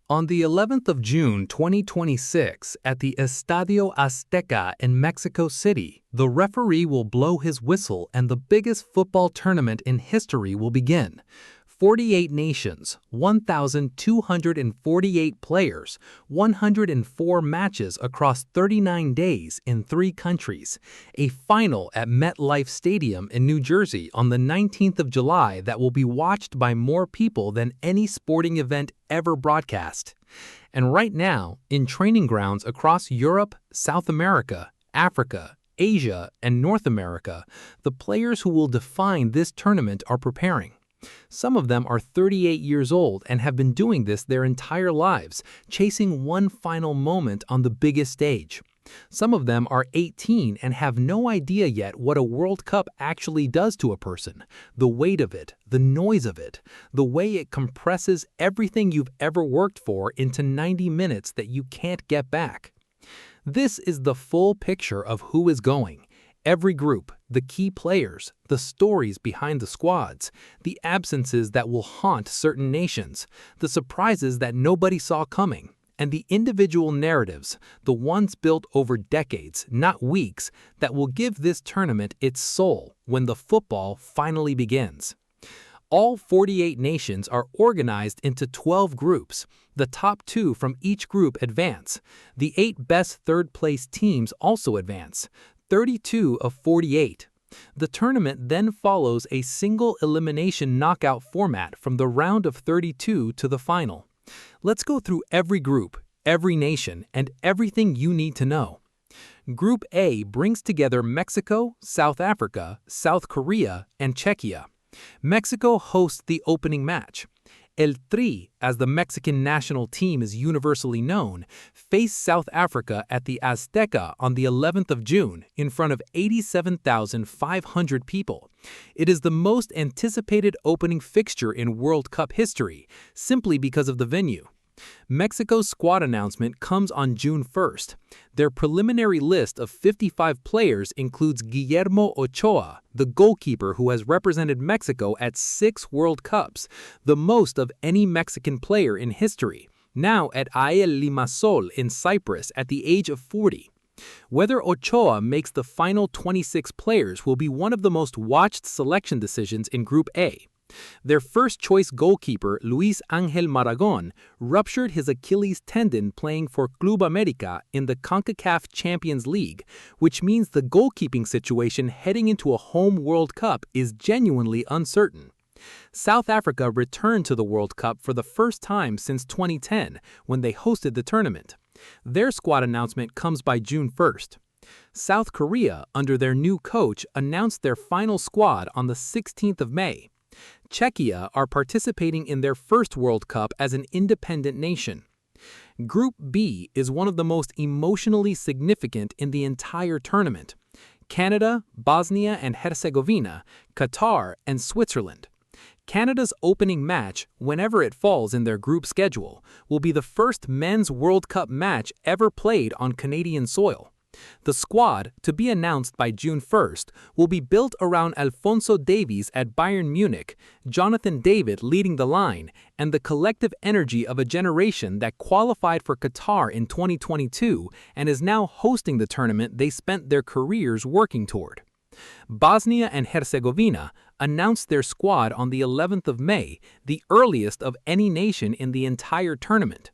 On the 11th of June 2026, at the Estadio Azteca in Mexico City, the referee will blow his whistle and the biggest football tournament in history will begin. 48 nations, 1,248 players, 104 matches across 39 days in 3 countries, a final at MetLife Stadium in New Jersey on the 19th of July that will be watched by more people than any sporting event ever broadcast. And right now, in training grounds across Europe, South America, Africa, Asia, and North America, the players who will define this tournament are preparing. Some of them are 38 years old and have been doing this their entire lives, chasing one final moment on the biggest stage. Some of them are 18 and have no idea yet what a World Cup actually does to a person, the weight of it, the noise of it, the way it compresses everything you've ever worked for into 90 minutes that you can't get back. This is the full picture of who is going. Every group, the key players, the stories behind the squads, the absences that will haunt certain nations, the surprises that nobody saw coming, and the individual narratives, the ones built over decades, not weeks, that will give this tournament its soul when the football finally begins. All 48 nations are organized into 12 groups. The top 2 from each group advance. The 8 best third-place teams also advance. 32 of 48. The tournament then follows a single elimination knockout format from the round of 32 to the final. Let's go through every group, every nation, and everything you need to know. Group A brings together Mexico, South Africa, South Korea, and Czechia. Mexico hosts the opening match. El Tri, as the Mexican national team is universally known, faced South Africa at the Azteca on the 11th of June in front of 87,500 people. It is the most anticipated opening fixture in World Cup history, simply because of the venue. Mexico's squad announcement comes on June 1st. Their preliminary list of 55 players includes Guillermo Ochoa, the goalkeeper who has represented Mexico at 6 World Cups, the most of any Mexican player in history, now at AEL Limassol in Cyprus at the age of 40. Whether Ochoa makes the final 26 players will be one of the most watched selection decisions in Group A. Their first-choice goalkeeper, Luis Ángel Maragón, ruptured his Achilles tendon playing for Club América in the CONCACAF Champions League, which means the goalkeeping situation heading into a home World Cup is genuinely uncertain. South Africa returned to the World Cup for the first time since 2010, when they hosted the tournament. Their squad announcement comes by June 1st. South Korea, under their new coach, announced their final squad on the 16th of May. Czechia are participating in their first World Cup as an independent nation. Group B is one of the most emotionally significant in the entire tournament. Canada, Bosnia and Herzegovina, Qatar, and Switzerland. Canada's opening match, whenever it falls in their group schedule, will be the first men's World Cup match ever played on Canadian soil. The squad, to be announced by June 1st, will be built around Alphonso Davies at Bayern Munich, Jonathan David leading the line, and the collective energy of a generation that qualified for Qatar in 2022 and is now hosting the tournament they spent their careers working toward. Bosnia and Herzegovina announced their squad on the 11th of May, the earliest of any nation in the entire tournament.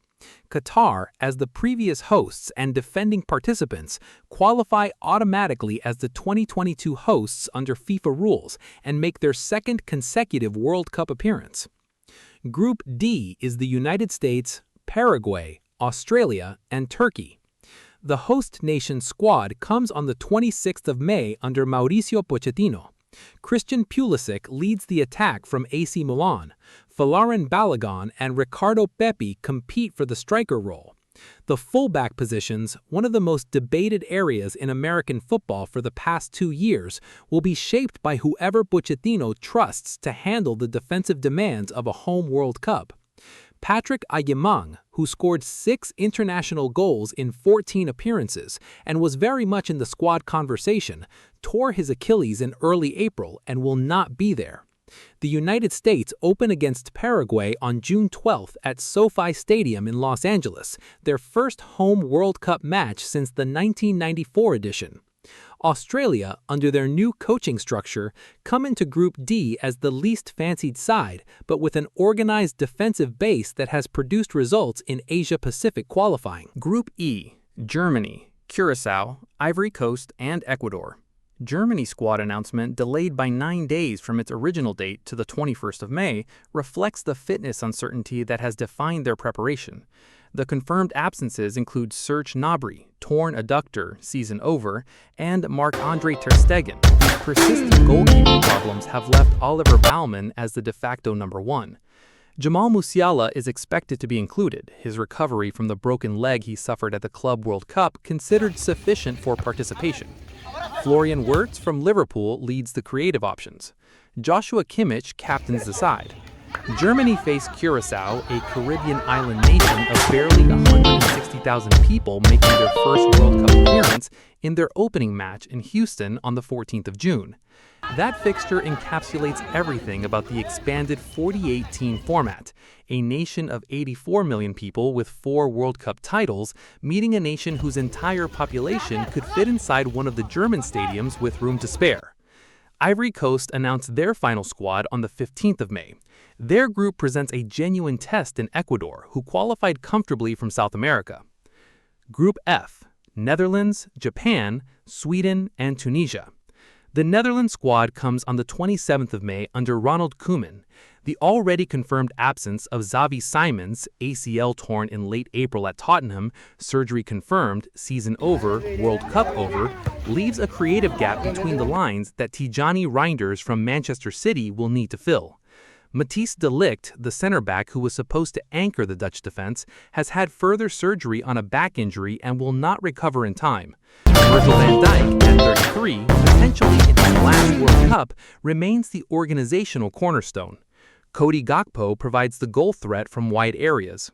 Qatar, as the previous hosts and defending participants, qualify automatically as the 2022 hosts under FIFA rules and make their second consecutive World Cup appearance. Group D is the United States, Paraguay, Australia, and Turkey. The host nation squad comes on the 26th of May under Mauricio Pochettino. Christian Pulisic leads the attack from AC Milan. Folarin Balogun and Ricardo Pepi compete for the striker role. The fullback positions, one of the most debated areas in American football for the past 2 years, will be shaped by whoever Pochettino trusts to handle the defensive demands of a home World Cup. Patrick Agyemang, who scored 6 international goals in 14 appearances and was very much in the squad conversation, tore his Achilles in early April and will not be there. The United States open against Paraguay on June 12th at SoFi Stadium in Los Angeles, their first home World Cup match since the 1994 edition. Australia, under their new coaching structure, come into Group D as the least fancied side, but with an organized defensive base that has produced results in Asia-Pacific qualifying. Group E: Germany, Curaçao, Ivory Coast, and Ecuador. Germany squad announcement, delayed by 9 days from its original date to the 21st of May, reflects the fitness uncertainty that has defined their preparation. The confirmed absences include Serge Gnabry, torn adductor, season over, and Marc-Andre ter Stegen. Persistent goalkeeping problems have left Oliver Baumann as the de facto number one. Jamal Musiala is expected to be included, his recovery from the broken leg he suffered at the Club World Cup considered sufficient for participation. Florian Wirtz from Liverpool leads the creative options. Joshua Kimmich captains the side. Germany face Curaçao, a Caribbean island nation of barely 160,000 people making their first World Cup appearance in their opening match in Houston on the 14th of June. That fixture encapsulates everything about the expanded 48-team format, a nation of 84 million people with 4 World Cup titles, meeting a nation whose entire population could fit inside one of the German stadiums with room to spare. Ivory Coast announced their final squad on the 15th of May. Their group presents a genuine test in Ecuador, who qualified comfortably from South America. Group F: Netherlands, Japan, Sweden, and Tunisia. The Netherlands squad comes on the 27th of May under Ronald Koeman. The already confirmed absence of Xavi Simons, ACL torn in late April at Tottenham, surgery confirmed, season over, World Cup over, leaves a creative gap between the lines that Tijani Reinders from Manchester City will need to fill. Matthijs de Ligt, the center back who was supposed to anchor the Dutch defense, has had further surgery on a back injury and will not recover in time. Virgil van Dijk, at 33, potentially in his last World Cup, remains the organizational cornerstone. Cody Gakpo provides the goal threat from wide areas.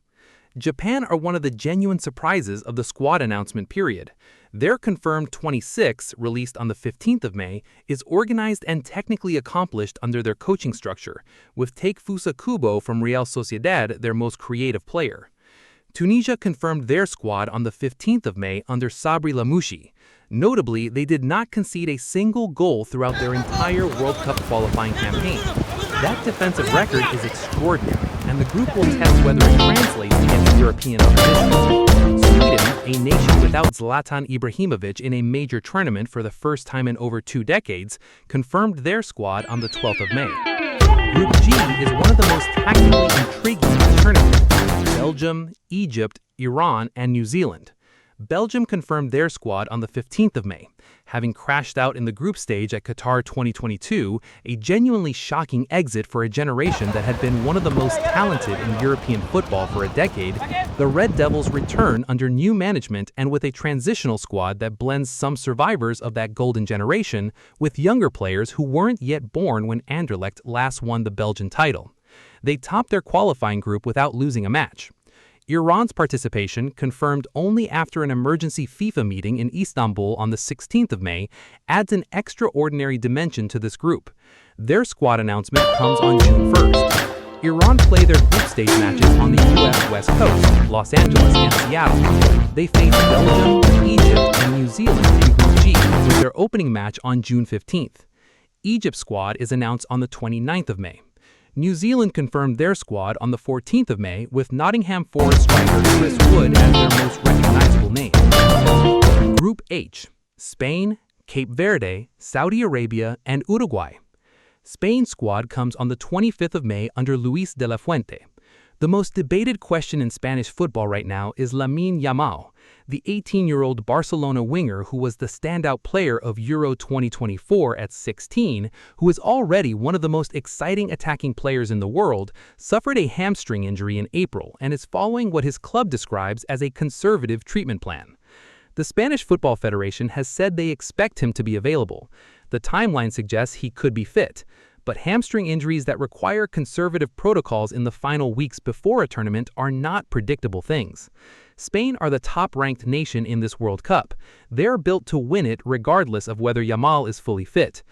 Japan are one of the genuine surprises of the squad announcement period. Their confirmed 26, released on the 15th of May, is organized and technically accomplished under their coaching structure, with Takefusa Kubo from Real Sociedad their most creative player. Tunisia confirmed their squad on the 15th of May under Sabri Lamouchi. Notably, they did not concede a single goal throughout their entire World Cup qualifying campaign. That defensive record is extraordinary, and the group will test whether it translates into European oppositions. Sweden, a nation without Zlatan Ibrahimovic in a major tournament for the first time in over 2 decades, confirmed their squad on the 12th of May. Group G is one of the most tactically intriguing of the tournament. Belgium, Egypt, Iran, and New Zealand. Belgium confirmed their squad on the 15th of May. Having crashed out in the group stage at Qatar 2022, a genuinely shocking exit for a generation that had been one of the most talented in European football for a decade, the Red Devils return under new management and with a transitional squad that blends some survivors of that golden generation with younger players who weren't yet born when Anderlecht last won the Belgian title. They topped their qualifying group without losing a match. Iran's participation, confirmed only after an emergency FIFA meeting in Istanbul on the 16th of May, adds an extraordinary dimension to this group. Their squad announcement comes on June 1st. Iran play their group stage matches on the U.S. West Coast, Los Angeles and Seattle. They face Belgium, Egypt, and New Zealand in Group G, with their opening match on June 15th. Egypt's squad is announced on the 29th of May. New Zealand confirmed their squad on the 14th of May with Nottingham Forest striker Chris Wood as their most recognizable name. Group H: Spain, Cape Verde, Saudi Arabia, and Uruguay. Spain's squad comes on the 25th of May under Luis de la Fuente. The most debated question in Spanish football right now is Lamine Yamal, the 18-year-old Barcelona winger who was the standout player of Euro 2024 at 16, who is already one of the most exciting attacking players in the world, suffered a hamstring injury in April and is following what his club describes as a conservative treatment plan. The Spanish Football Federation has said they expect him to be available. The timeline suggests he could be fit, but hamstring injuries that require conservative protocols in the final weeks before a tournament are not predictable things. Spain are the top-ranked nation in this World Cup. They're built to win it regardless of whether Yamal is fully fit.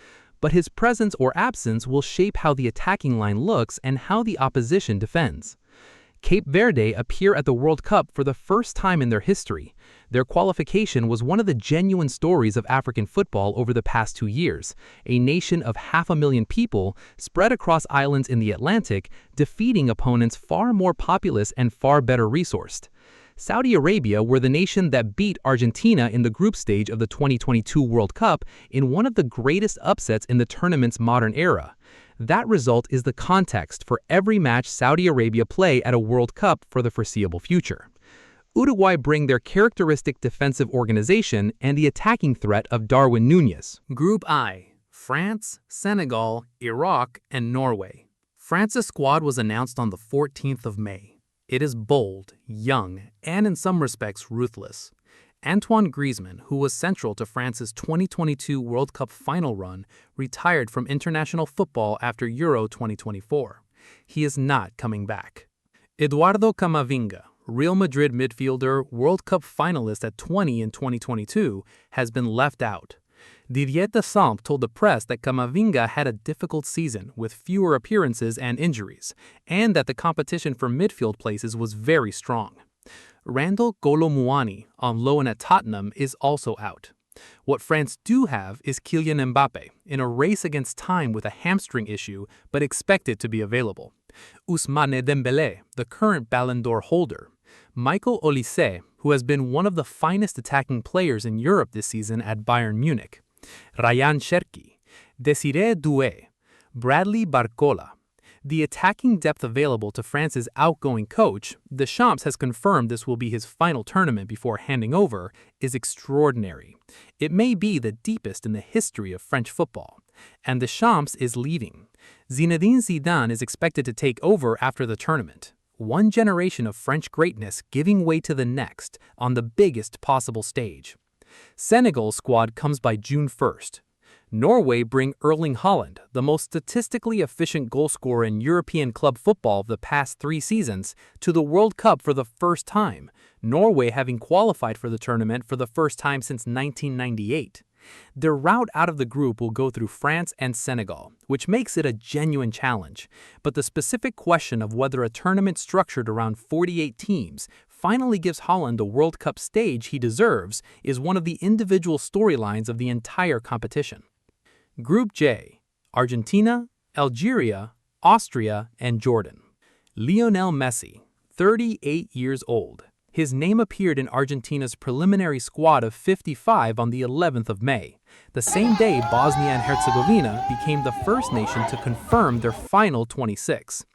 but his presence or absence will shape how the attacking line looks and how the opposition defends. Cape Verde appear at the World Cup for the first time in their history. Their qualification was one of the genuine stories of African football over the past 2 years, a nation of 500,000 people spread across islands in the Atlantic, defeating opponents far more populous and far better resourced. Saudi Arabia were the nation that beat Argentina in the group stage of the 2022 World Cup in one of the greatest upsets in the tournament's modern era. That result is the context for every match Saudi Arabia play at a World Cup for the foreseeable future. Uruguay bring their characteristic defensive organization and the attacking threat of Darwin Núñez. Group I: France, Senegal, Iraq, and Norway. France's squad was announced on the 14th of May. It is bold, young, and in some respects ruthless. Antoine Griezmann, who was central to France's 2022 World Cup final run, retired from international football after Euro 2024. He is not coming back. Eduardo Camavinga, Real Madrid midfielder, World Cup finalist at 20 in 2022, has been left out. Didier Deschamps told the press that Camavinga had a difficult season with fewer appearances and injuries, and that the competition for midfield places was very strong. Randall Golo Muani, on loan at Tottenham, is also out. What France do have is Kylian Mbappe, in a race against time with a hamstring issue, but expected to be available. Ousmane Dembélé, the current Ballon d'Or holder. Michael Olise, who has been one of the finest attacking players in Europe this season at Bayern Munich. Ryan Cherki, Desiree Doué, Bradley Barcola. The attacking depth available to France's outgoing coach, Deschamps has confirmed this will be his final tournament before handing over, is extraordinary. It may be the deepest in the history of French football. And Deschamps is leaving. Zinedine Zidane is expected to take over after the tournament. One generation of French greatness giving way to the next on the biggest possible stage. Senegal's squad comes by June 1st. Norway bring Erling Haaland, the most statistically efficient goalscorer in European club football of the past 3 seasons, to the World Cup for the first time, Norway having qualified for the tournament for the first time since 1998. Their route out of the group will go through France and Senegal, which makes it a genuine challenge. But the specific question of whether a tournament structured around 48 teams finally gives Haaland the World Cup stage he deserves is one of the individual storylines of the entire competition. Group J: Argentina, Algeria, Austria, and Jordan. Lionel Messi, 38 years old. His name appeared in Argentina's preliminary squad of 55 on the 11th of May, the same day Bosnia and Herzegovina became the first nation to confirm their final 26.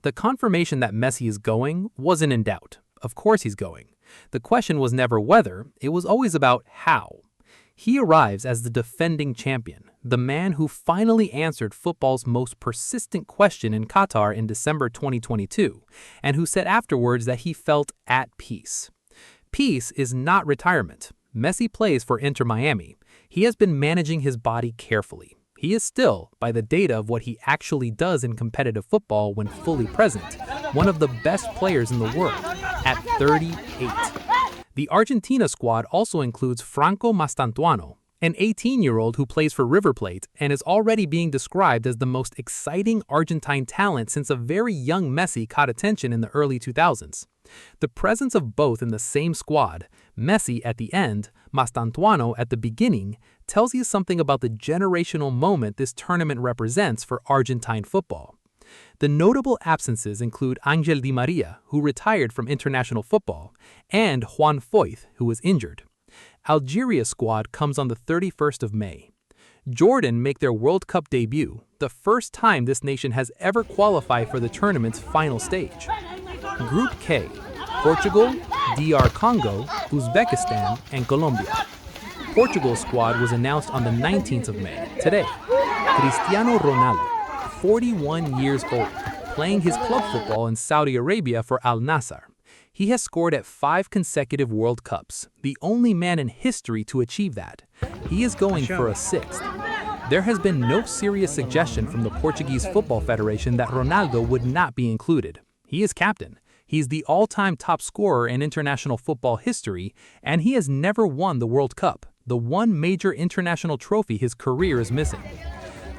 The confirmation that Messi is going wasn't in doubt. Of course he's going. The question was never whether, it was always about how. He arrives as the defending champion, the man who finally answered football's most persistent question in Qatar in December 2022, and who said afterwards that he felt at peace. Peace is not retirement. Messi plays for Inter Miami. He has been managing his body carefully. He is still, by the data of what he actually does in competitive football when fully present, one of the best players in the world, at 38. The Argentina squad also includes Franco Mastantuono, an 18-year-old who plays for River Plate and is already being described as the most exciting Argentine talent since a very young Messi caught attention in the early 2000s. The presence of both in the same squad, Messi at the end, Mastantuono at the beginning, tells you something about the generational moment this tournament represents for Argentine football. The notable absences include Ángel Di María, who retired from international football, and Juan Foyth, who was injured. Algeria's squad comes on the 31st of May. Jordan make their World Cup debut, the first time this nation has ever qualified for the tournament's final stage. Group K: Portugal, DR Congo, Uzbekistan, and Colombia. Portugal's squad was announced on the 19th of May, today. Cristiano Ronaldo, 41 years old, playing his club football in Saudi Arabia for Al Nassr. He has scored at 5 consecutive World Cups, the only man in history to achieve that. He is going for a 6th. There has been no serious suggestion from the Portuguese Football Federation that Ronaldo would not be included. He is captain. He's the all-time top scorer in international football history, and he has never won the World Cup, the one major international trophy his career is missing.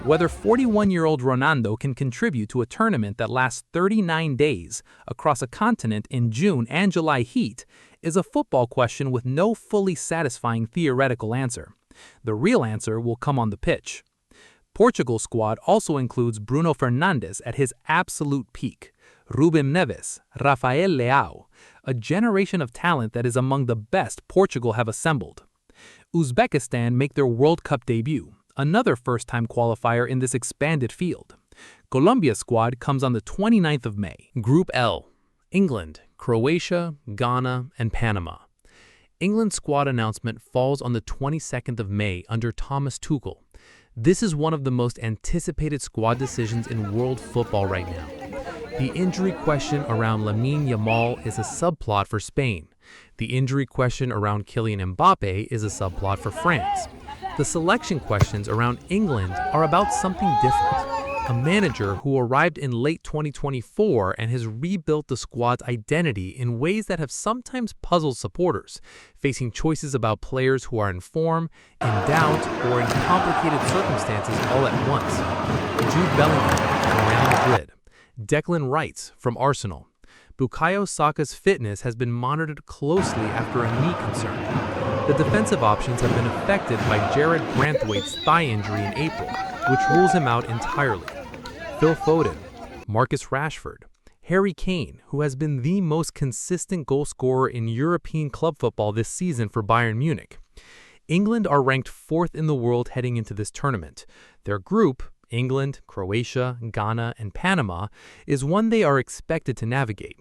Whether 41-year-old Ronaldo can contribute to a tournament that lasts 39 days across a continent in June and July heat is a football question with no fully satisfying theoretical answer. The real answer will come on the pitch. Portugal's squad also includes Bruno Fernandes at his absolute peak, Ruben Neves, Rafael Leao, a generation of talent that is among the best Portugal have assembled. Uzbekistan make their World Cup debut, another first-time qualifier in this expanded field. Colombia's squad comes on the 29th of May. Group L: England, Croatia, Ghana, and Panama. England's squad announcement falls on the 22nd of May under Thomas Tuchel. This is one of the most anticipated squad decisions in world football right now. The injury question around Lamine Yamal is a subplot for Spain. The injury question around Kylian Mbappe is a subplot for France. The selection questions around England are about something different. A manager who arrived in late 2024 and has rebuilt the squad's identity in ways that have sometimes puzzled supporters, facing choices about players who are in form, in doubt, or in complicated circumstances all at once. Jude Bellingham from Real Madrid, Declan Rice from Arsenal. Bukayo Saka's fitness has been monitored closely after a knee concern. The defensive options have been affected by Jared Branthwaite's thigh injury in April, which rules him out entirely. Phil Foden, Marcus Rashford, Harry Kane, who has been the most consistent goal scorer in European club football this season for Bayern Munich. England are ranked 4th in the world heading into this tournament. Their group, England, Croatia, Ghana, and Panama, is one they are expected to navigate.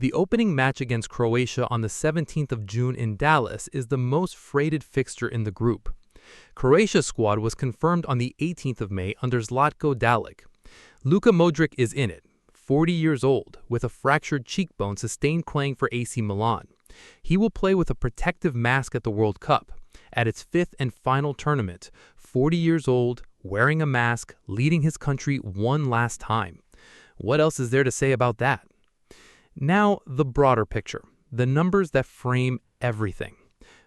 The opening match against Croatia on the 17th of June in Dallas is the most freighted fixture in the group. Croatia's squad was confirmed on the 18th of May under Zlatko Dalic. Luka Modric is in it, 40 years old, with a fractured cheekbone sustained playing for AC Milan. He will play with a protective mask at the World Cup. At its 5th and final tournament, 40 years old, wearing a mask, leading his country one last time. What else is there to say about that? Now, the broader picture, the numbers that frame everything.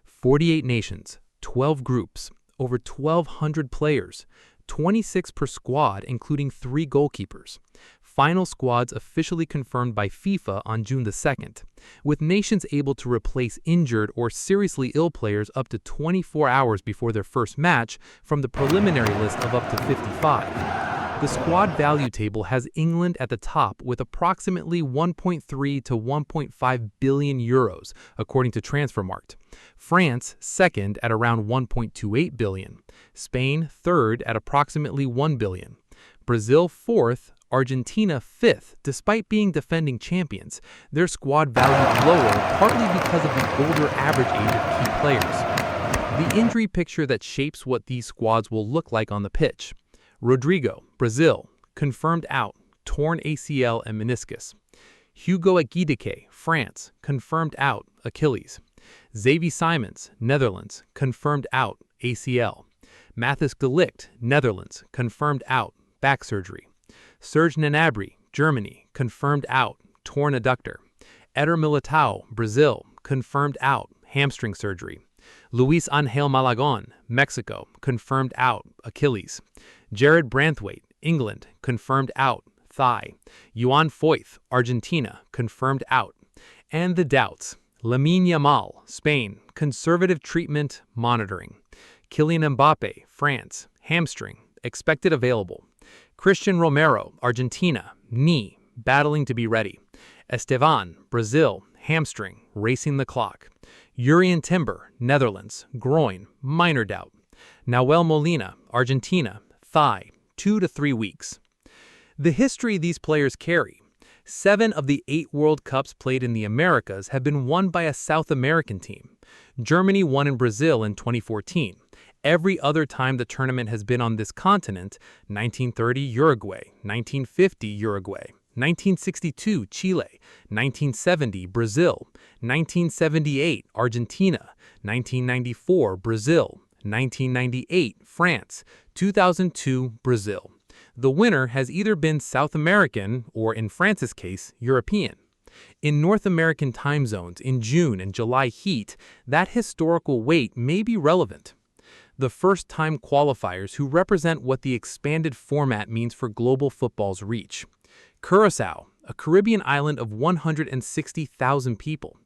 48 nations, 12 groups, over 1,200 players, 26 per squad, including 3 goalkeepers. Final squads officially confirmed by FIFA on June the 2nd, with nations able to replace injured or seriously ill players up to 24 hours before their first match from the preliminary list of up to 55. The squad value table has England at the top with approximately 1.3 to 1.5 billion euros, according to Transfermarkt. France, second at around 1.28 billion. Spain, third at approximately 1 billion. Brazil, fourth. Argentina, fifth. Despite being defending champions, their squad valued lower partly because of the older average age of key players. The injury picture that shapes what these squads will look like on the pitch. Rodrigo, Brazil, confirmed out, torn ACL and meniscus. Hugo Ekitike, France, confirmed out, Achilles. Xavi Simons, Netherlands, confirmed out, ACL. Matthijs de Ligt, Netherlands, confirmed out, back surgery. Serge Gnabry, Germany, confirmed out, torn adductor. Eder Militao, Brazil, confirmed out, hamstring surgery. Luis Angel Malagón, Mexico, confirmed out, Achilles. Jared Branthwaite, England, confirmed out, thigh. Juan Foyth, Argentina, confirmed out. And the doubts. Lamine Yamal, Spain, conservative treatment, monitoring. Kylian Mbappe, France, hamstring, expected available. Christian Romero, Argentina, knee, battling to be ready. Estevan, Brazil, hamstring, racing the clock. Jurrien Timber, Netherlands, groin, minor doubt. Nahuel Molina, Argentina, thigh, 2 to 3 weeks. The history these players carry. 7 of the 8 World Cups played in the Americas have been won by a South American team. Germany won in Brazil in 2014. Every other time the tournament has been on this continent, 1930 Uruguay, 1950 Uruguay, 1962 Chile, 1970 Brazil, 1978 Argentina, 1994 Brazil, 1998 France, 2002 Brazil. The winner has either been South American or, in France's case, European. In North American time zones in June and July heat, that historical weight may be relevant. the first-time qualifiers who represent what the expanded format means for global football's reach. Curaçao, a Caribbean island of 160,000 people.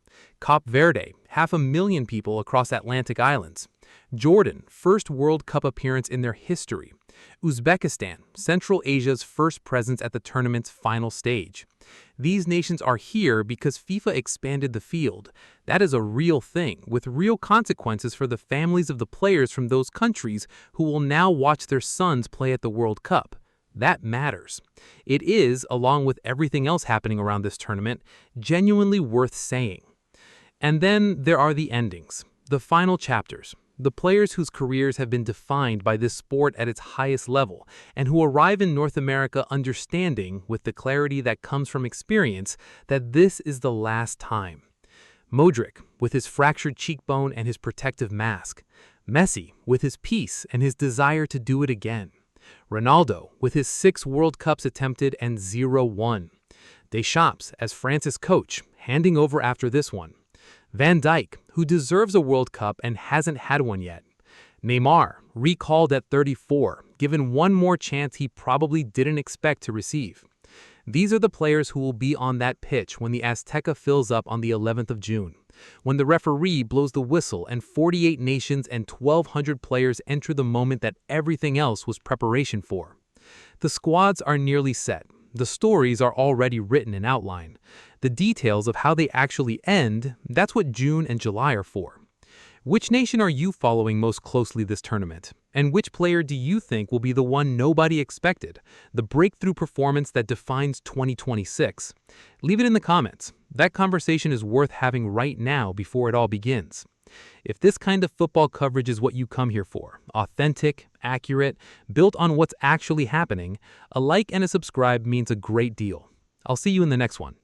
Cape Verde, 500,000 people across Atlantic islands. Jordan, first World Cup appearance in their history. Uzbekistan, Central Asia's first presence at the tournament's final stage. These nations are here because FIFA expanded the field. That is a real thing, with real consequences for the families of the players from those countries who will now watch their sons play at the World Cup. That matters. It is, along with everything else happening around this tournament, genuinely worth saying. And then there are the endings, the final chapters. The players whose careers have been defined by this sport at its highest level, and who arrive in North America understanding, with the clarity that comes from experience, that this is the last time. Modric, with his fractured cheekbone and his protective mask. Messi, with his peace and his desire to do it again. Ronaldo, with his 6 World Cups attempted and 0 won. Deschamps, as France's coach, handing over after this one. Van Dijk, who deserves a World Cup and hasn't had one yet. Neymar, recalled at 34, given one more chance he probably didn't expect to receive. These are the players who will be on that pitch when the Azteca fills up on the 11th of June, when the referee blows the whistle and 48 nations and 1,200 players enter the moment that everything else was preparation for. The squads are nearly set. The stories are already written in outline. The details of how they actually end, that's what June and July are for. Which nation are you following most closely this tournament? And which player do you think will be the one nobody expected, the breakthrough performance that defines 2026? Leave it in the comments. That conversation is worth having right now before it all begins. If this kind of football coverage is what you come here for, authentic, accurate, built on what's actually happening, a like and a subscribe means a great deal. I'll see you in the next one.